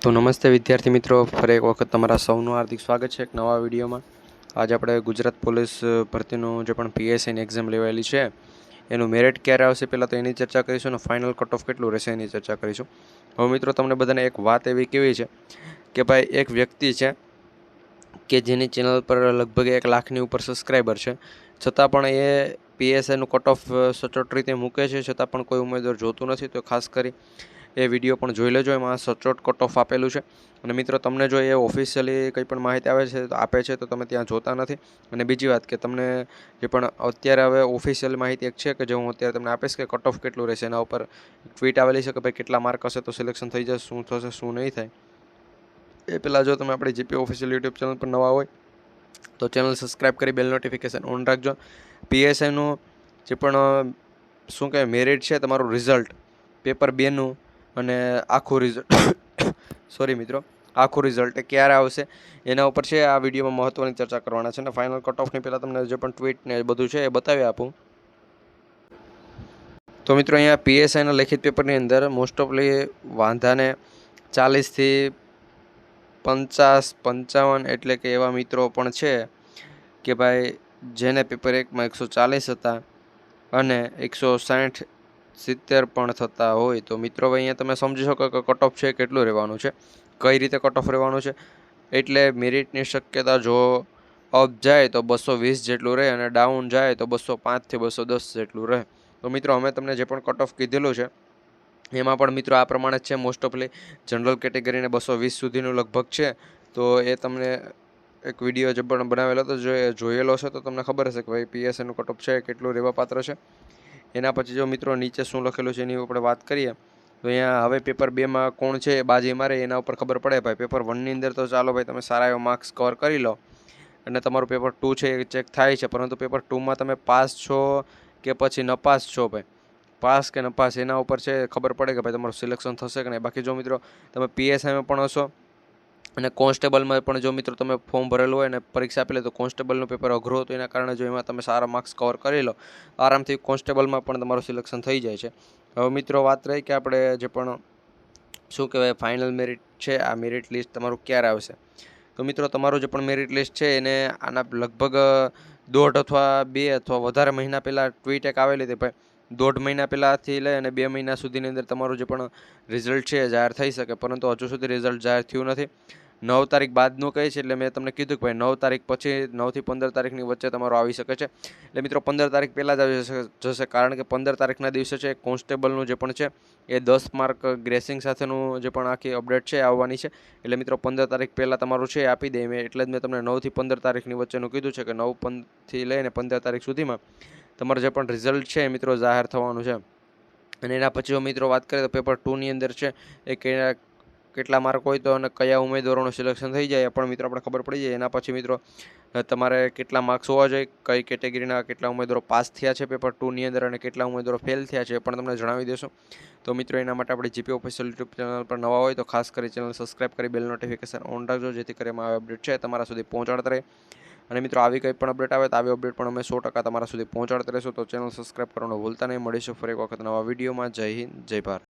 તો નમસ્તે વિદ્યાર્થી મિત્રો, ફરી એક વખત તમારા સૌનું હાર્દિક સ્વાગત છે એક નવા વિડીયોમાં। આજે આપણે ગુજરાત પોલીસ ભરતીનું જે પણ પીએસઆઈની એક્ઝામ લેવાયેલી છે એનું મેરિટ ક્યારે આવશે પહેલાં તો એની ચર્ચા કરીશું અને ફાઇનલ કટ ઓફ કેટલું રહેશે એની ચર્ચા કરીશું। હવે મિત્રો, તમને બધાને એક વાત એવી કેવી છે કે ભાઈ, એક વ્યક્તિ છે કે જેની ચેનલ પર લગભગ 1 લાખની ઉપર સબસ્ક્રાઈબર છે, છતાં પણ એ પીએસઆઈનું કટ ઓફ સચોટ રીતે મૂકે છે, છતાં પણ કોઈ ઉમેદવાર જોતું નથી। તો ખાસ કરી એ વિડીયો પણ જોઈ લેજો, એમાં સચોટ કટ ઓફ આપેલું છે। અને મિત્રો, તમને જો એ ઓફિશિયલી કંઈ પણ માહિતી આપે છે તો તમે ત્યાં જોતા નથી। અને બીજી વાત કે તમને જે પણ અત્યારે હવે ઓફિશિયલ માહિતી એક છે કે જે હું અત્યારે તમને આપીશ કે કટ ઓફ કેટલું રહેશે, એના ઉપર ટ્વીટ આવેલી છે કે ભાઈ કેટલા માર્ક હશે તો સિલેક્શન થઈ જશે, શું થશે શું નહીં થાય। એ પહેલાં જો તમે આપણી જીપી ઓફિશિયલ યુટ્યુબ ચેનલ પર નવા હોય તો ચેનલ સબસ્ક્રાઈબ કરી બેલ નોટિફિકેશન ઓન રાખજો। પીએસઆઈનું જે પણ શું કહેવાય મેરિટ છે, તમારું રિઝલ્ટ પેપર 2નું અને આખું રિઝલ્ટ સોરી મિત્રો, આખું રિઝલ્ટ ક્યારે આવશે એના ઉપર છે આ વિડીયોમાં મહત્ત્વની ચર્ચા કરવાના છે। અને ફાઇનલ કટ ઓફની પહેલાં તમને જે પણ ટ્વીટ ને બધું છે એ બતાવી આપું તો મિત્રો, અહીંયા પીએસઆઈના લેખિત પેપરની અંદર મોસ્ટ ઓફલી વાંધાને 40થી 50, 55 એટલે કે એવા મિત્રો પણ છે કે ભાઈ જેને પેપર 1માં 140 હતા અને 160, 70 પણ થતા હોય। તો મિત્રો, અહીંયા તમે સમજી શકો કે કટ ઓફ છે કેટલું રહેવાનું છે, કઈ રીતે કટ ઓફ રહેવાનું છે। એટલે મેરિટની શક્યતા જો અપ જાય તો 220 જેટલું રહે અને ડાઉન જાય તો 205થી 210 જેટલું રહે। તો મિત્રો, અમે તમને જે પણ કટ ઓફ કીધેલું છે એમાં પણ મિત્રો આ પ્રમાણે જ છે। મોસ્ટ ઓફલી જનરલ કેટેગરીને 220 સુધીનું લગભગ છે। તો એ તમને એક વિડીયો જે પણ બનાવેલો હતો જોયેલો છે તો તમને ખબર હશે કે ભાઈ પીએસઆઈનું કટ ઓફ છે કેટલું રહેવા પાત્ર છે। એના પછી જો મિત્રો નીચે શું લખેલું છે એની આપણે વાત કરીએ તો અહીંયા હવે પેપર 2માં કોણ છે એ બાજી મારે એના ઉપર ખબર પડે ભાઈ। પેપર 1ની અંદર તો ચાલો ભાઈ તમે સારા એવા માર્ક્સ કવર કરી લો અને તમારું પેપર 2 છે એ ચેક થાય છે, પરંતુ પેપર 2માં તમે પાસ છો કે પછી નપાસ છો ભાઈ, પાસ કે નપાસ એના ઉપર છે ખબર પડે કે ભાઈ તમારું સિલેક્શન થશે કે નહીં। બાકી જો મિત્રો તમે પીએસઆઈમાં પણ હશો અને કોન્સ્ટેબલમાં પણ જો મિત્રો તમે ફોર્મ ભરેલું હોય અને પરીક્ષા આપી લે તો કોન્સ્ટેબલનું પેપર અઘરું હતું, એના કારણે જો એમાં તમે સારા માર્ક્સ કવર કરી લો આરામથી કોન્સ્ટેબલમાં પણ તમારું સિલેક્શન થઈ જાય છે। હવે મિત્રો વાત રહી કે આપણે જે પણ શું કહેવાય ફાઇનલ મેરિટ છે, આ મેરિટ લિસ્ટ તમારું ક્યારે આવશે। તો મિત્રો, તમારું જે પણ મેરિટ લિસ્ટ છે એને આના લગભગ 1.5 અથવા 2 અથવા વધારે મહિના પહેલાં ટ્વીટ એક આવેલી હતી ભાઈ, 1.5 મહિના પહેલાંથી લઈ અને 2 મહિના સુધીની અંદર તમારું જે પણ રિઝલ્ટ છે એ જાહેર થઈ શકે, પરંતુ હજુ સુધી રિઝલ્ટ જાહેર થયું નથી। 9 તારીખ બાદનું કહે છે, એટલે મેં તમને કીધું કે ભાઈ 9 તારીખ પછી 9 થી 15 તારીખની વચ્ચે તમારો આવી શકે છે। એટલે મિત્રો 15 તારીખ પહેલાં જ આવી જશે, કારણ કે 15 તારીખના દિવસે છે કોન્સ્ટેબલનું જે પણ છે એ 10 માર્ક ગ્રેસિંગ સાથેનું જે પણ આખી અપડેટ છે આવવાની છે। એટલે મિત્રો 15 તારીખ પહેલાં તમારું છે એ આપી દે એટલે જ મેં તમને 9 થી 15 તારીખની વચ્ચેનું કીધું છે કે 9 થી લઈને 15 તારીખ સુધીમાં તમારું જે પણ રિઝલ્ટ છે એ મિત્રો જાહેર થવાનું છે। અને એના પછી જો મિત્રો વાત કરીએ તો પેપર 2ની અંદર છે એ કેટલા માર્ક હોય તો અને કયા ઉમેદવારોનું સિલેક્શન થઈ જાય એ પણ મિત્રો આપણે ખબર પડી જાય। એના પછી મિત્રો તમારે કેટલા માર્ક્સ હોવા જોઈએ, કઈ કેટેગરીના કેટલા ઉમેદવારો પાસ થયા છે પેપર 2ની અંદર અને કેટલા ઉમેદવારો ફેલ થયા છે એ પણ તમને જણાવી દેશું। તો મિત્રો, એના માટે આપણે જીપી ઓફિશિયલ યુટ્યુબ ચેનલ પર નવા હોય તો ખાસ કરી ચેનલ સબસ્ક્રાઈબ કરી બેલ નોટિફિકેશન ઓન રાખજો, જેથી કરી એમાં આવી અપડેટ છે તમારા સુધી પહોંચાડતા રહે। અને મિત્રો, આવી કંઈ પણ અપડેટ આવે તો આવી અપડેટ પણ અમે 100% તમારા સુધી પહોંચાડતા રહીશું। તો ચેનલ સબસ્ક્રાઈબ કરવાનું ભૂલતા નહીં। મળીશું ફરી એક વખત નવા વિડીયોમાં। જય હિન્દ, જય ભારત।